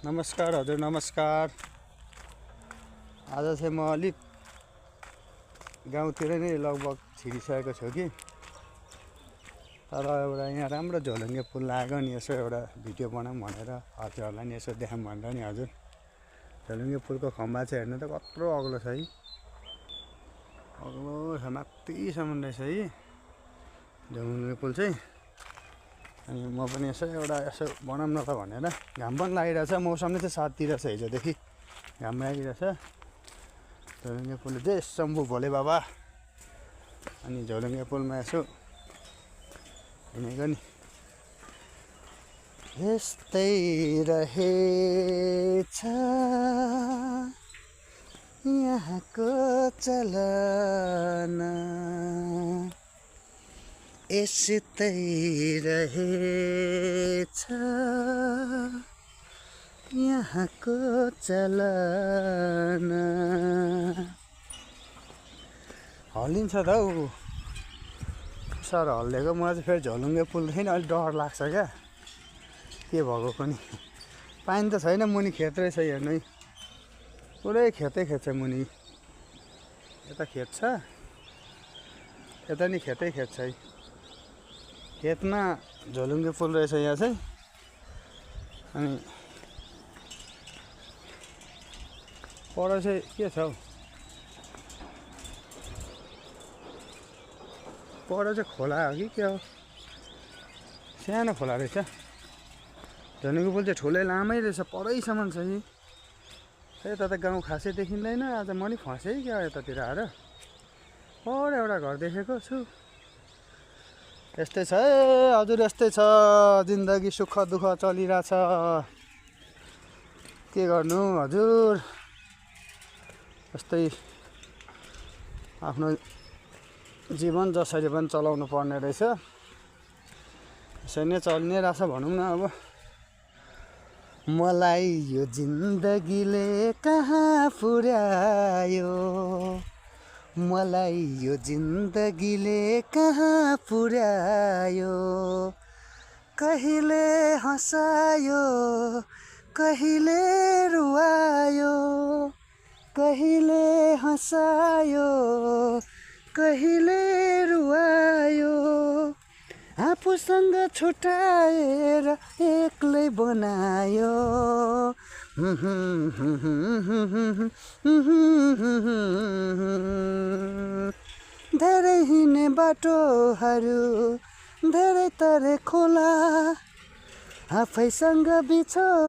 नमस्कार हजुर नमस्कार। आज चाहिँ म अलिक गाउँतिर नै लगभग छिरिसकेको छु कि तर एउटा यहाँ राम्रो झोलुङ्गे पुल लाग्यो नि यसो एउटा भिडियो बनाऊँ भनेर हजुरहरूलाई नि यसो देखाऊँ भनेर नि हजुर। झोलुङ्गे पुलको खम्बा चाहिँ हेर्नु त कत्रो अग्लो छ है, अग्लो छ माथिसम्म रहेछ है झोलुङ्गे पुल चाहिँ। अनि म पनि यसो बनाऊँ न त भनेर, घाम पनि लागिरहेछ, मौसमले चाहिँ साथ दिइरहेछ, हिजोदेखि घाम लागिरहेछ। झोलुङ्गे पुल जय शम्भु भोले बाबा। अनि झोलुङ्गे पुलमा यसो हिँडेको नि यस्तै रहेछ यहाँको चलन, यस्तै रहेछ यहाँको चलन। हल्लिन्छ त हौ सर, हल्लेको। मलाई चाहिँ फेरि झोलुङ्गे पुलदेखि अलिक डर लाग्छ क्या, के भएको पनि। पानी त छैन, मुनि खेत रहेछ हेर्नु है, पुरै खेतै खेत छ मुनि। यता खेत छ, यता नि खेतै खेत छ है। खेतमा झोलुङ्गे पुल रहेछ यहाँ चाहिँ। अनि पर चाहिँ के छ हौ, पर चाहिँ खोला हो कि के हो, सानो खोला रहेछ। झोलुङ्गे पुल चाहिँ ठुलै लामै रहेछ, परैसम्म छ है। यता त गाउँ खासै देखिँदैन, आज म नि फसेँ क्या यतातिर आएर। पर एउटा घर देखेको छु। यस्तै छ है हजुर, यस्तै छ जिन्दगी, सुख दुःख चलिरहेछ। के गर्नु हजुर, यस्तै आफ्नो जीवन जसरी पनि चलाउनु पर्ने रहेछ। यसरी नै चलि नै रहेछ भनौँ न अब। मलाई यो जिन्दगीले कहाँ पुर्यायो, मलाई यो जिन्दगीले कहाँ पुर्यायो। कहिले हँसायो कहिले रुवायो, कहिले हँसायो कहिले रुवायो। आफूसँग छुट्याएर एक्लै बनायो। धेरै हिँड्ने बाटोहरू, धेरै तरे खोला, आफैसँग बिछो